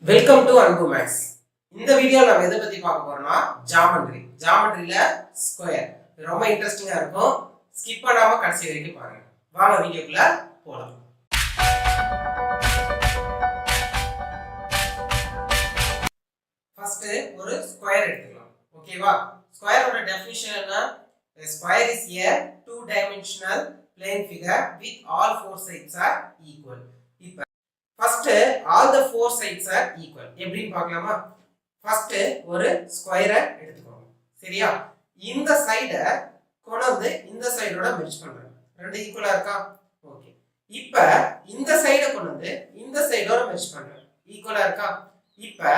Welcome to அன்பு maths. இந்த வீடியோல நம்ம எதை பத்தி பார்க்க போறோம்னா ஜாமெட்ரியில ஸ்கொயர். ரொம்ப இன்ட்ரெஸ்டிங்கா இருக்கும். ஸ்கிப் பண்ணாம கடைசி வரைக்கும் பாருங்க. வாங்க வீடியோக்குள்ள போலாம். ஃபர்ஸ்ட் ஒரு ஸ்கொயர் எடுத்துக்கலாம். ஓகேவா? ஸ்கொயரோட டெஃபினிஷன் என்ன? A square is a two-dimensional plane figure with all four sides are equal. இப்ப first all the four sides are equal. எப்படின்னு பார்க்கலாமா? first ஒரு ஸ்கொயரை எடுத்துக்கோங்க. சரியா? இந்த சைட கொண்டு வந்து இந்த சைடோட மெர்ஜ் பண்றேன். ரெண்டு ஈக்குவலா இருக்கா? ஓகே. இப்ப இந்த சைட கொண்டு வந்து இந்த சைடோட மெர்ஜ் பண்றேன். ஈக்குவலா இருக்கா? இப்ப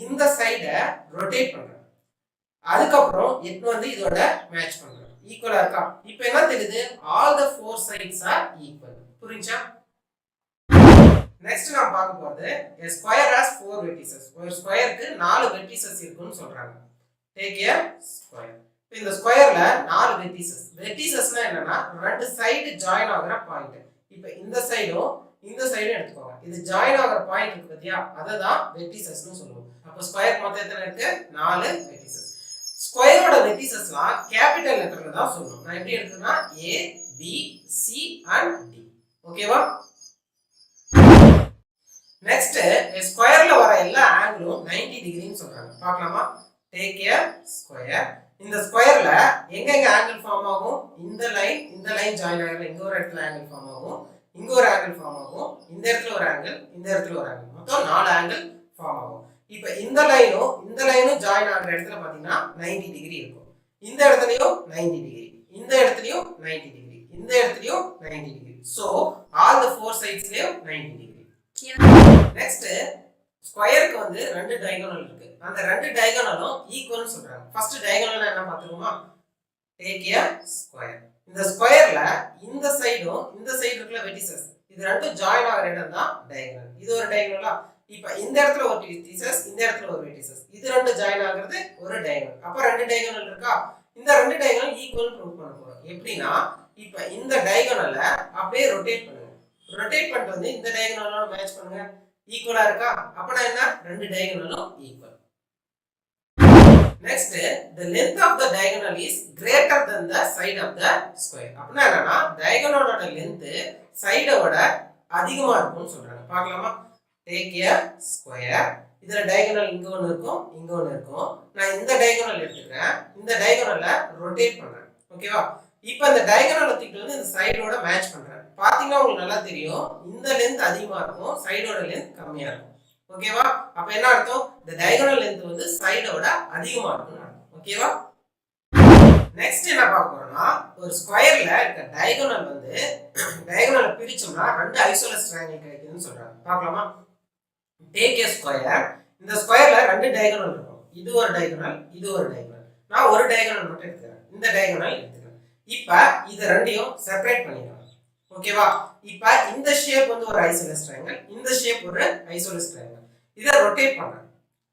இந்த சைட ரொட்டேட் பண்றேன். அதுக்கப்புறம் இப்போ வந்து இதோட மேட்ச் பண்றேன். ஈக்குவலா இருக்கா? இப்போ என்ன தெரியுது? all the four sides are equal. புரிஞ்சா? நெக்ஸ்ட் நான் பார்க்க போறது a square has four vertices. ஒரு ஸ்கொயருக்கு 4 vertices இருக்குன்னு சொல்றாங்க. Take a square. இப்போ இந்த ஸ்கொயர்ல 4 vertices. verticesனா என்னன்னா ரெண்டு சைடு ஜாயின் ஆகுற பாயிண்ட். இப்போ இந்த சைடும் இந்த சைடும் எடுத்துக்கோங்க. இது ஜாயின் ஆகுற பாயிண்ட் இருக்கு பாத்தியா? அததான் verticesனு சொல்லுவோம். அப்ப ஸ்கொயர் மொத்தம் எத்தனை இருக்கு? 4 vertices. ஸ்கொயரோட வெர்டிசஸ்லாம் கேபிட்டல் லெட்டர்ல தான் சொல்லணும். நான் எப்படி எடுத்துனா A B C and D. ஓகேவா? நெக்ஸ்ட் ஸ்கொயர்ல வர எல்லா ஆங்கிளும் 90 டிகிரின்னு சொல்றாங்க. பார்க்கலாமா? Take a square. இந்த ஸ்கொயர்ல எங்க ஆங்கிள் ஃபார்ம் ஆகும்? இந்த லைன் ஜாயின் ஆகல இங்க ஒரு இடத்துல ஆங்கிள் ஃபார்ம் ஆகும், இங்க ஒரு ஆங்கிள் ஃபார்ம் ஆகும், இந்த இடத்துல ஒரு ஆங்கிள், இந்த இடத்துல ஒரு ஆங்கிள். மொத்தம் 4 ஆங்கிள் ஃபார்ம் ஆகும். இப்ப இந்த லைனும் ஜாயின் ஆகுற இடத்துல பாத்தீங்கன்னா 90 டிகிரி இருக்கும். இந்த இடத்துலயும் 90 டிகிரி, இந்த இடத்துலயும் 90 டிகிரி, இந்த இடத்துலயும் 90 degree. So all the four சைட்ஸ்லயும் 90 டிகிரி. நெக்ஸ்ட் ஸ்கொயருக்கு வந்து ரெண்டு டயகோனல் இருக்கு. அந்த ரெண்டு டயகோனலும் ஈக்குவல்னு சொல்றாங்க. ஃபர்ஸ்ட் டயகோனல் என்ன பாத்துருவோமா? Take a square. இந்த ஸ்கொயர்ல இந்த சைடும் இந்த சைடு இருக்குல வெர்டிசஸ், இது ரெண்டும் ஜாயின் ஆகுற இடம் தான் டயகோனல். இது ஒரு டயகோனலா? இப்ப இந்த இடத்துல ஒரு வெர்டிசஸ், இந்த இடத்துல ஒரு வெர்டிசஸ், இது ரெண்டு ஜாயின் ஆகுறது ஒரு டயகோனல். அப்ப ரெண்டு டயகோனல் இருக்கா? இந்த ரெண்டு டயகோனல் ஈக்குவல் ப்ரூவ் பண்ண போறோம். எப்படின்னா இப்ப இந்த டயகோனலை அப்படியே ரொட்டேட் பண்ணுங்க. ரொட்டேட் பண்ணிட்டு வந்து இந்த டயகோனலோட மேட்ச் பண்ணுங்க. ஈக்குவலா இருக்கா? அப்பனா என்ன? ரெண்டு டயகோனலும் equal. Next the length of the diagonal is greater than the side of the square. அப்பனா என்னன்னா டயகோனலோட லெந்த் சைடோட அதிகமா இருக்கும்னு சொல்றாங்க. பார்க்கலாமா? Take a square. இதுல டயகோனல் இங்க ஒன்னு இருக்கும், இங்க ஒன்னு இருக்கும். நான் இந்த டயகோனல் எடுத்துக்கிறேன். இந்த டயகோனலை ரொட்டேட் பண்றேன். ஓகேவா? இப்போ இந்த டயகோனலை தூக்கிட்டு வந்து இந்த சைடோட மேட்ச் பண்றேன். பாத்தீங்கன்னா உங்களுக்கு நல்லா தெரியும், இந்த லெந்த் அதிகமா இருக்கும், சைடோட லெந்த் கம்மியா இருக்கும். ஓகேவா? அப்ப என்ன அர்த்தம்? இந்த டயகோனல் லெந்த் வந்து சைடோட அதிகமா இருக்கும்னு அர்த்தம். ஓகேவா? நெக்ஸ்ட் என்ன பார்க்க போறோம்னா ஒரு ஸ்கொயர்ல இருக்க டயகோனல் வந்து டயகோனலை பிரிச்சோம்னா ரெண்டு ஐசோலஸ் ட்ரையாங்கிள் கிடைக்குதுன்னு சொல்றாங்க. பார்க்கலாமா? Take a square. இந்த ஸ்கொயர்ல ரெண்டு டயகோனல் இருக்கும். இது ஒரு டயகோனல், இது ஒரு டயகோனல். நான் ஒரு டயகோனல் மட்டும் எடுத்துக்கிறேன். இந்த டயகோனல் எடுத்துக்கிறேன். இப்ப இது ரெண்டையும் செப்பரேட் பண்ணிடலாம். ஓகேவா? இப்ப இந்த ஷேப் வந்து ஒரு ஐசோலஸ் ட்ரையாங்கிள், இந்த ஷேப் ஒரு ஐசோலஸ் ட்ரையாங்கிள். இத ரொட்டேட் பண்றேன்.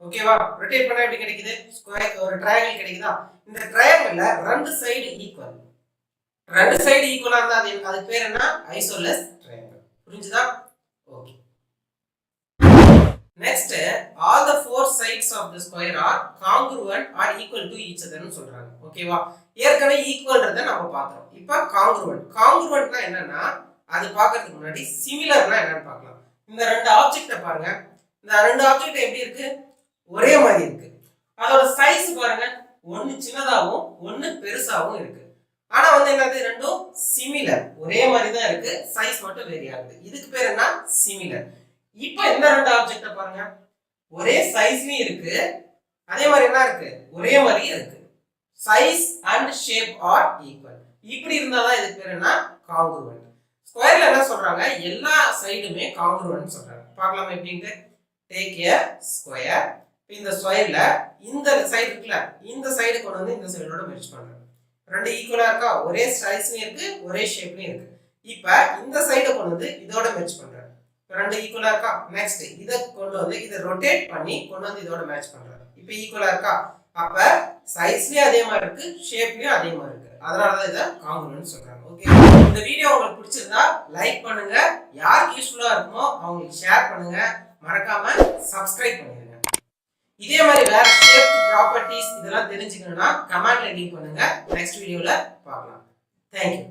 ஓகேவா? ரொட்டேட் பண்ணா எப்படி கிடைக்குது? ஸ்கொயர் ஒரு ட்ரையாங்கிள் கிடைக்குதா? இந்த ட்ரையாங்கிள்ல ரெண்டு சைடு ஈக்குவல். ரெண்டு சைடு ஈக்குவலா இருந்தா அது பேர் என்ன? Isosceles triangle. புரிஞ்சுதா? Okay. Next all the four sides of the square are congruent or equal to each other னு சொல்றாங்க. ஓகேவா? ஏற்கனவே ஈக்குவல்ன்றத நம்ம பார்த்தோம். இப்போ காங்க்ருவன்ட்னா என்னன்னா அது பார்க்கிறதுக்கு முன்னாடி சிமிலர்னா என்னன்னு பார்க்கலாம். இந்த ரெண்டு ஆப்ஜெக்ட்ட பாருங்க. இந்த ரெண்டு ஆப்ஜெக்ட் எப்படி இருக்கு? ஒரே மாதிரி இருக்கு. அதோட சைஸ் பாருங்க, ஒன்னு சின்னதாவும் ஒன்னு பெருசாவும் இருக்கு. ஆனா வந்து என்னது? ரெண்டும் சிமிலர், ஒரே மாதிரி தான் இருக்கு, சைஸ் மட்டும் வேரி ஆகுது. இதுக்கு பேர் என்ன? சிமிலர். இப்போ இந்த ரெண்டு ஆப்ஜெக்ட்ட பாருங்க, ஒரே சைஸ்லயும் இருக்கு, அதே மாதிரி என்ன இருக்கு? ஒரே மாதிரி இருக்கு. Size and shape are equal. இப்படி இருந்தாதான் இதுக்கு பேர் என்ன? காங்க்ருவன்ட். ஸ்கொயர்ல என்ன சொல்றாங்க? எல்லா சைடுமே காங்க்ருவன்ட் சொல்றாங்க. பார்க்கலாமா எப்படின்னு? Take a square. இந்த ஸ்கொயர்ல இந்த சைடு இருக்குல, இந்த சைடு கொண்டு வந்து இந்த சைடோட மெர்ஜ் பண்றேன். ரெண்டு ஈக்குவலா இருக்கா? ஒரே சைஸ்லயும் இருக்கு, ஒரே ஷேப்லயும் இருக்கு. இப்ப இந்த சைட கொண்டு வந்து இதோட மெர்ஜ் பண்றேன். ரெண்டு ஈக்குவலா இருக்கா? நெக்ஸ்ட் இத கொண்டு வந்து இத ரொட்டேட் பண்ணி கொண்டு வந்து இதோட மேட்ச் பண்றேன். இப்போ ஈக்குவலா இருக்கா? அப்ப சைஸ்லயும் அதே மாதிரி இருக்கு, ஷேப்லயும் அதே மாதிரி இருக்கு. அதனால தான் இத காங்க்ருவன்ட் சொல்றாங்க. ஓகே. இந்த வீடியோ உங்களுக்கு பிடிச்சிருந்தா லைக் பண்ணுங்க. யாருக்கு யூஸ்ஃபுல்லா இருக்குமோ அவங்களுக்கு ஷேர் பண்ணுங்க. மறக்காம சப்ஸ்கிரைப் பண்ணிடுங்க. இதே மாதிரி வேற ஷேப் ப்ராப்பர்ட்டிஸ் இதெல்லாம் தெரிஞ்சுக்கணும்னா கமெண்ட்ல லீவ் பண்ணுங்க. நெக்ஸ்ட் வீடியோல பார்க்கலாம். தேங்க்யூ.